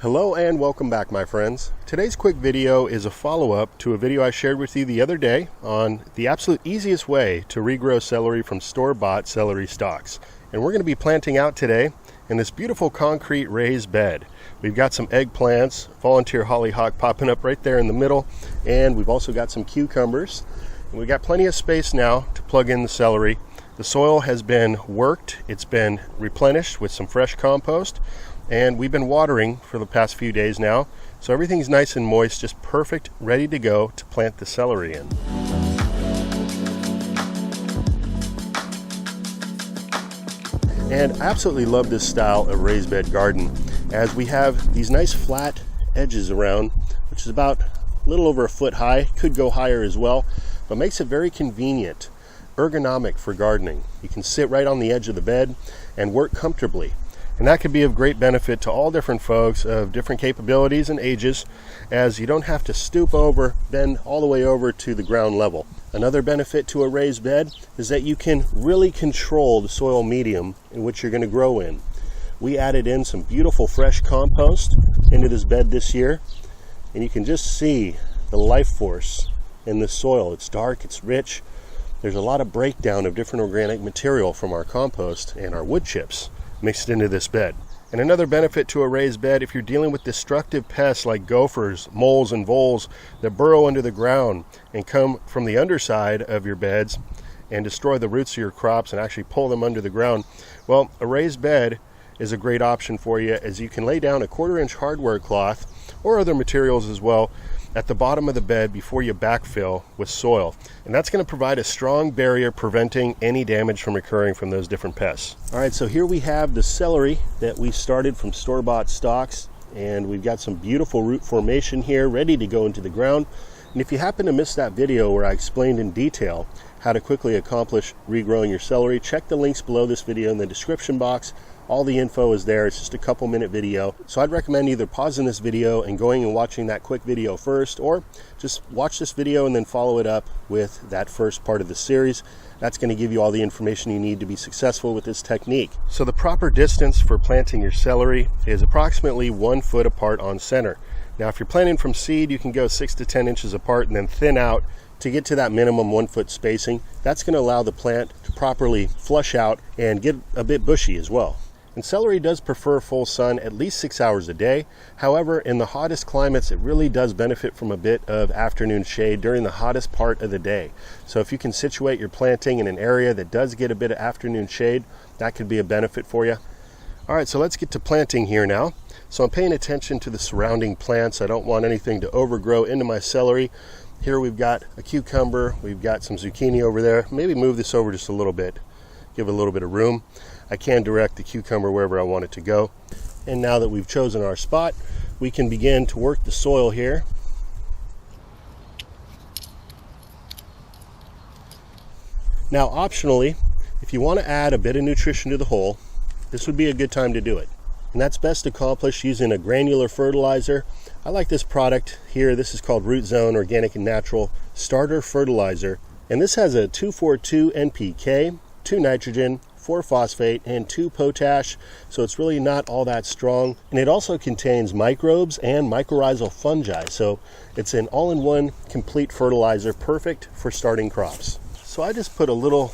Hello and welcome back, my friends. Today's quick video is a follow-up to a video I shared with you the other day on the absolute easiest way to regrow celery from store-bought celery stalks. And we're going to be planting out today in this beautiful concrete raised bed. We've got some eggplants, volunteer hollyhock popping up right there in the middle, and we've also got some cucumbers. And we've got plenty of space now to plug in the celery. The soil has been worked, it's been replenished with some fresh compost, and we've been watering for the past few days now, so everything's nice and moist, just perfect, ready to go to plant the celery in. And I absolutely love this style of raised bed garden, as we have these nice flat edges around, which is about a little over a foot high, could go higher as well, but makes it very convenient, ergonomic for gardening. You can sit right on the edge of the bed and work comfortably. And that could be of great benefit to all different folks of different capabilities and ages, as you don't have to stoop over, bend all the way over to the ground level. Another benefit to a raised bed is that you can really control the soil medium in which you're going to grow in. We added in some beautiful fresh compost into this bed this year, and you can just see the life force in this soil. It's dark, it's rich. There's a lot of breakdown of different organic material from our compost and our wood chips mixed into this bed. And another benefit to a raised bed, if you're dealing with destructive pests like gophers, moles, and voles that burrow under the ground and come from the underside of your beds and destroy the roots of your crops and actually pull them under the ground, well, a raised bed is a great option for you, as you can lay down a 1/4-inch hardware cloth or other materials as well at the bottom of the bed before you backfill with soil. And that's going to provide a strong barrier preventing any damage from occurring from those different pests. All right, so here we have the celery that we started from store-bought stalks, and we've got some beautiful root formation here ready to go into the ground. And if you happen to miss that video where I explained in detail how to quickly accomplish regrowing your celery, check the links below this video in the description box. All the info is there. It's just a couple-minute video. So I'd recommend either pausing this video and going and watching that quick video first, or just watch this video and then follow it up with that first part of the series. That's going to give you all the information you need to be successful with this technique. So the proper distance for planting your celery is approximately 1 foot apart on center. Now, if you're planting from seed, you can go 6 to 10 inches apart and then thin out to get to that minimum 1 foot spacing. That's going to allow the plant to properly flush out and get a bit bushy as well. And celery does prefer full sun at least 6 hours a day. However, in the hottest climates, it really does benefit from a bit of afternoon shade during the hottest part of the day. So if you can situate your planting in an area that does get a bit of afternoon shade, that could be a benefit for you. All right, so let's get to planting here now. So I'm paying attention to the surrounding plants. I don't want anything to overgrow into my celery. Here we've got a cucumber, we've got some zucchini over there. Maybe move this over just a little bit, give it a little bit of room. I can direct the cucumber wherever I want it to go. And now that we've chosen our spot, we can begin to work the soil here. Now, optionally, if you want to add a bit of nutrition to the whole, this would be a good time to do it. And that's best accomplished using a granular fertilizer. I like this product here. This is called Root Zone Organic and Natural Starter Fertilizer. And this has a 2,4,2 NPK, 2 nitrogen, 4 phosphate, and 2 potash, so it's really not all that strong. And it also contains microbes and mycorrhizal fungi, so it's an all-in-one complete fertilizer, perfect for starting crops. So I just put a little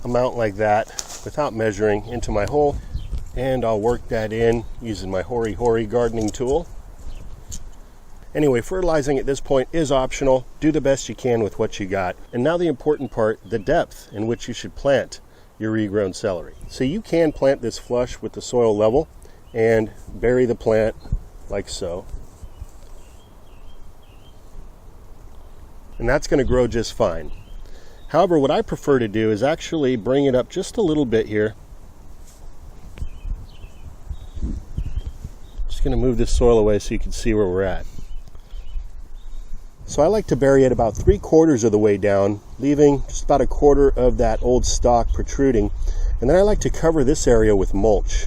amount like that without measuring into my hole, and I'll work that in using my Hori gardening tool. Anyway, fertilizing at this point is optional. Do the best you can with what you got. And now the important part, the depth in which you should plant your regrown celery. So you can plant this flush with the soil level and bury the plant like so. And that's going to grow just fine. However, what I prefer to do is actually bring it up just a little bit here. Just going to move this soil away so you can see where we're at. So I like to bury it about 3/4 of the way down, leaving just about 1/4 of that old stalk protruding. And then I like to cover this area with mulch.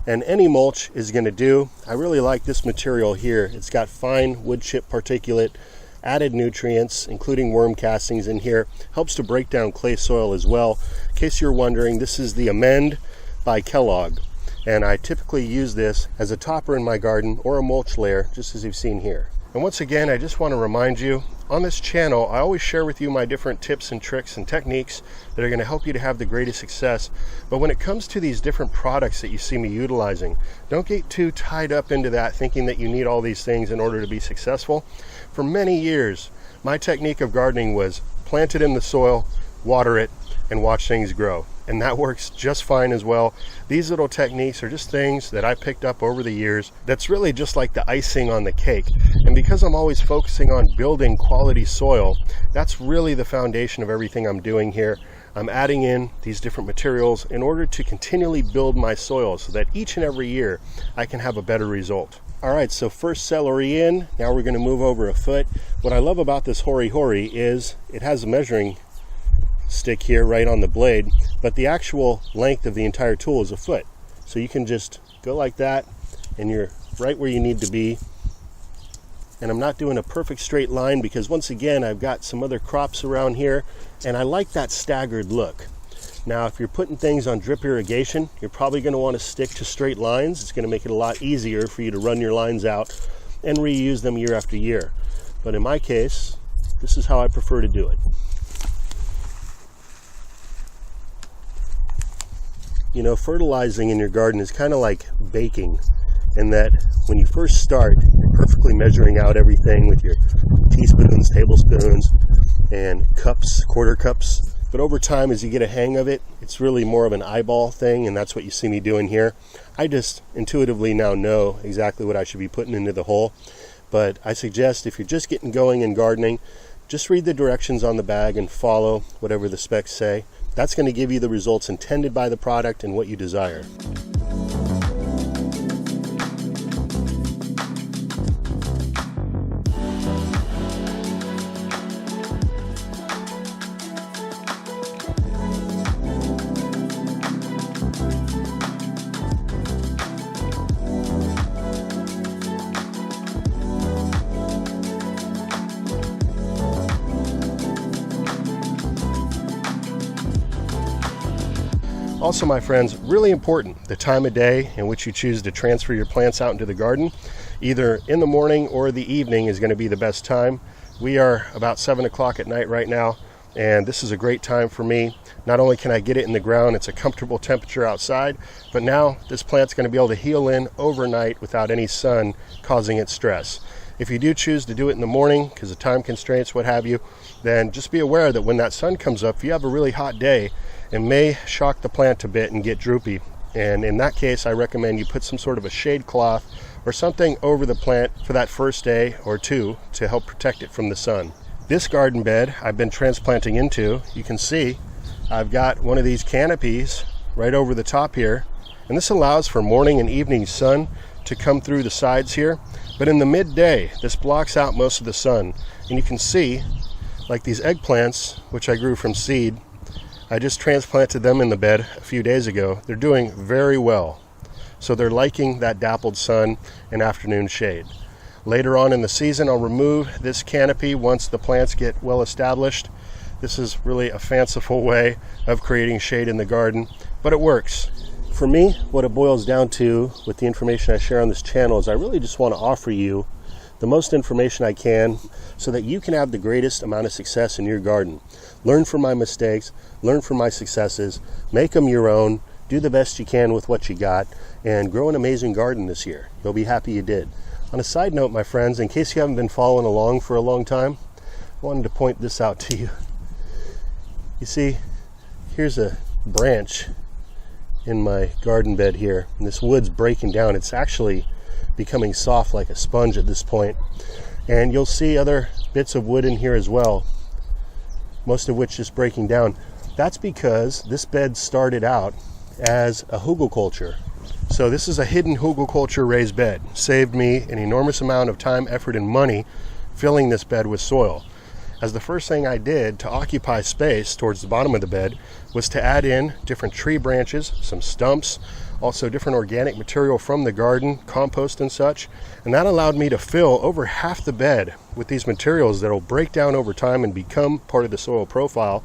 And any mulch is going to do. I really like this material here. It's got fine wood chip particulate, added nutrients, including worm castings in here. Helps to break down clay soil as well. In case you're wondering, this is the 𝗙𝗏 by Kellogg. And I typically use this as a topper in my garden or a mulch layer, just as you've seen here. And once again, I just want to remind you, on this channel, I always share with you my different tips and tricks and techniques that are going to help you to have the greatest success. But when it comes to these different products that you see me utilizing, don't get too tied up into that thinking that you need all these things in order to be successful. For many years, my technique of gardening was plant it in the soil, water it, and watch things grow. And that works just fine as well. These little techniques are just things that I picked up over the years that's really just like the icing on the cake. And because I'm always focusing on building quality soil, that's really the foundation of everything I'm doing here. I'm adding in these different materials in order to continually build my soil so that each and every year I can have a better result. All right, so first celery in. Now we're going to move over a foot. What I love about this 𝗨𝗨𝗨 is it has a measuring stick here right on the blade, but the actual length of the entire tool is a foot. So you can just go like that and you're right where you need to be. And I'm not doing a perfect straight line because once again I've got some other crops around here and I like that staggered look. Now if you're putting things on drip irrigation, you're probably going to want to stick to straight lines. It's going to make it a lot easier for you to run your lines out and reuse them year after year. But in my case, this is how I prefer to do it. You know, fertilizing in your garden is kind of like baking, in that when you first start, you're perfectly measuring out everything with your teaspoons, tablespoons, and cups, quarter cups. But over time, as you get a hang of it, it's really more of an eyeball thing, and that's what you see me doing here. I just intuitively now know exactly what I should be putting into the hole. But I suggest if you're just getting going in gardening, just read the directions on the bag and follow whatever the specs say. That's going to give you the results intended by the product and what you desire. Also, my friends, really important, the time of day in which you choose to transfer your plants out into the garden. Either in the morning or the evening is going to be the best time. We are about 7 o'clock at night right now, and this is a great time for me. Not only can I get it in the ground, it's a comfortable temperature outside, but now this plant's going to be able to heal in overnight without any sun causing it stress. If you do choose to do it in the morning because of time constraints, what have you, then just be aware that when that sun comes up, if you have a really hot day, it may shock the plant a bit and get droopy. And in that case, I recommend you put some sort of a shade cloth or something over the plant for that first day or two to help protect it from the sun. This garden bed I've been transplanting into, you can see I've got one of these canopies right over the top here, and this allows for morning and evening sun to come through the sides here. But in the midday, this blocks out most of the sun, and you can see like these eggplants, which I grew from seed, I just transplanted them in the bed a few days ago. They're doing very well. So they're liking that dappled sun and afternoon shade. Later on in the season, I'll remove this canopy once the plants get well established. This is really a fanciful way of creating shade in the garden, but it works. For me, what it boils down to with the information I share on this channel is I really just want to offer you the most information I can so that you can have the greatest amount of success in your garden. Learn from my mistakes, learn from my successes, make them your own, do the best you can with what you got, and grow an amazing garden this year. You'll be happy you did. On a side note, my friends, in case you haven't been following along for a long time, I wanted to point this out to you. You see, here's a branch in my garden bed here, and this wood's breaking down. It's actually becoming soft like a sponge at this point. And you'll see other bits of wood in here as well, most of which is breaking down. That's because this bed started out as a hugelkultur. So this is a hidden hugelkultur raised bed. Saved me an enormous amount of time, effort, and money filling this bed with soil. As the first thing I did to occupy space towards the bottom of the bed was to add in different tree branches, some stumps, also different organic material from the garden, compost and such, and that allowed me to fill over half the bed with these materials that will break down over time and become part of the soil profile.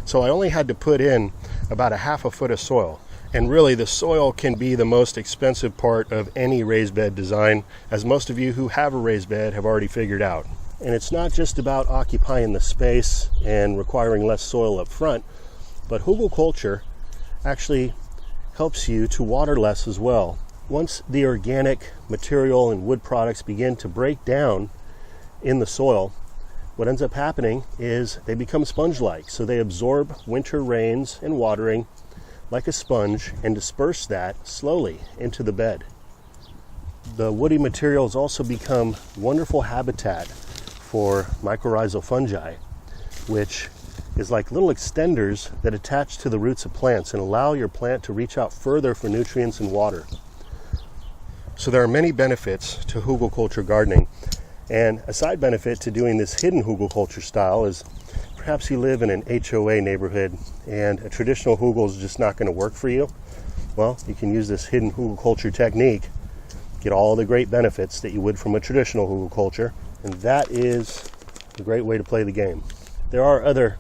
So I only had to put in about a half a foot of soil. And really, the soil can be the most expensive part of any raised bed design, as most of you who have a raised bed have already figured out. And it's not just about occupying the space and requiring less soil up front, but hugelkultur actually helps you to water less as well. Once the organic material and wood products begin to break down in the soil, what ends up happening is they become sponge-like. So they absorb winter rains and watering like a sponge and disperse that slowly into the bed. The woody materials also become wonderful habitat for mycorrhizal fungi, which is like little extenders that attach to the roots of plants and allow your plant to reach out further for nutrients and water. So there are many benefits to hugelkultur gardening, and a side benefit to doing this hidden hugelkultur style is perhaps you live in an HOA neighborhood and a traditional hugel is just not going to work for you. Well, you can use this hidden hugelkultur technique, get all the great benefits that you would from a traditional hugelkultur, and that is a great way to play the game. There are other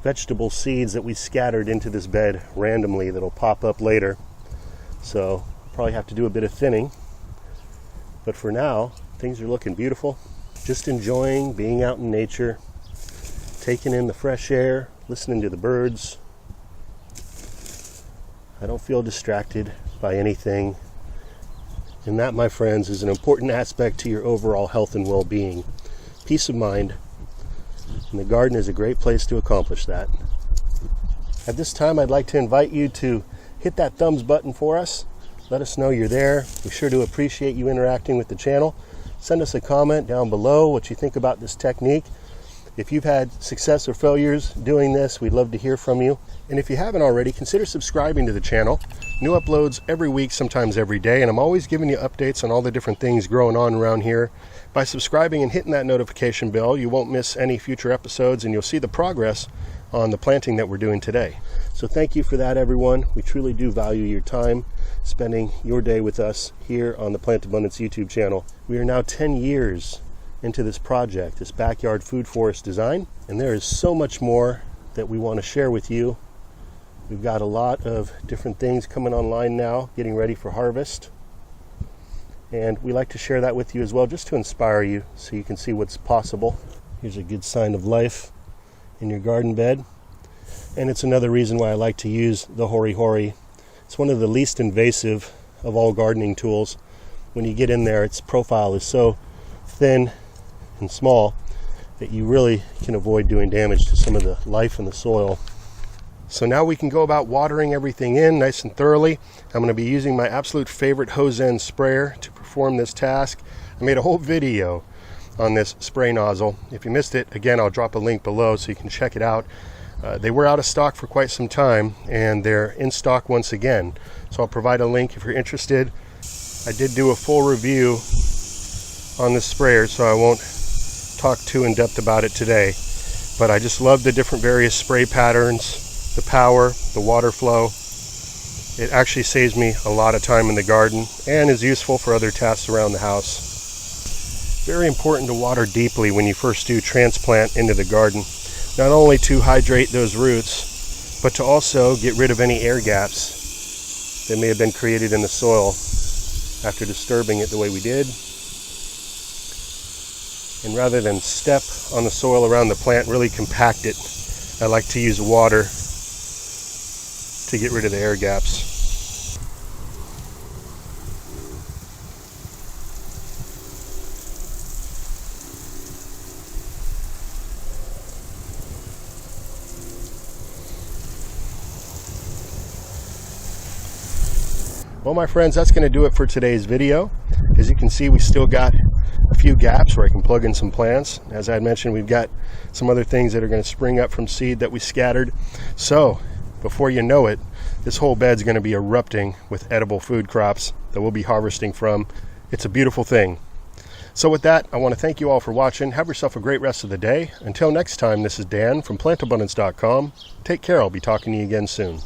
vegetable seeds that we scattered into this bed randomly that'll pop up later, so I'll probably have to do a bit of thinning. But for now, things are looking beautiful. Just enjoying being out in nature, taking in the fresh air, listening to the birds. I don't feel distracted by anything. And that, my friends, is an important aspect to your overall health and well-being. Peace of mind. And the garden is a great place to accomplish that. At this time, I'd like to invite you to hit that thumbs button for us. Let us know you're there. We sure do appreciate you interacting with the channel. Send us a comment down below what you think about this technique. If you've had success or failures doing this, we'd love to hear from you. And if you haven't already, consider subscribing to the channel. New uploads every week, sometimes every day, and I'm always giving you updates on all the different things growing on around here. By subscribing and hitting that notification bell, you won't miss any future episodes, and you'll see the progress on the planting that we're doing today. So thank you for that, everyone. We truly do value your time spending your day with us here on the Plant Abundance YouTube channel. We are now 10 years into this project, this backyard food forest design, and there is so much more that we want to share with you. We've got a lot of different things coming online now, getting ready for harvest, and we like to share that with you as well, just to inspire you so you can see what's possible. Here's a good sign of life in your garden bed, and it's another reason why I like to use the 𝗨𝗨𝗨. It's one of the least invasive of all gardening tools. When you get in there, its profile is so thin and small that you really can avoid doing damage to some of the life in the soil. So now we can go about watering everything in nice and thoroughly. I'm going to be using my absolute favorite hose end sprayer to perform this task. I made a whole video on this spray nozzle. If you missed it, again, I'll drop a link below so you can check it out. They were out of stock for quite some time, and they're in stock once again. So I'll provide a link if you're interested. I did do a full review on this sprayer, so I won't talk too in depth about it today. But I just love the different various spray patterns, the power, the water flow. It actually saves me a lot of time in the garden and is useful for other tasks around the house. Very important to water deeply when you first do transplant into the garden. Not only to hydrate those roots, but to also get rid of any air gaps that may have been created in the soil after disturbing it the way we did. And rather than step on the soil around the plant, really compact it, I like to use water to get rid of the air gaps. Well, my friends, that's going to do it for today's video. As you can see, we still got a few gaps where I can plug in some plants. As I had mentioned, we've got some other things that are going to spring up from seed that we scattered. So before you know it, this whole bed's going to be erupting with edible food crops that we'll be harvesting from. It's a beautiful thing. So with that, I want to thank you all for watching. Have yourself a great rest of the day. Until next time, this is Dan from plantabundance.com. Take care. I'll be talking to you again soon.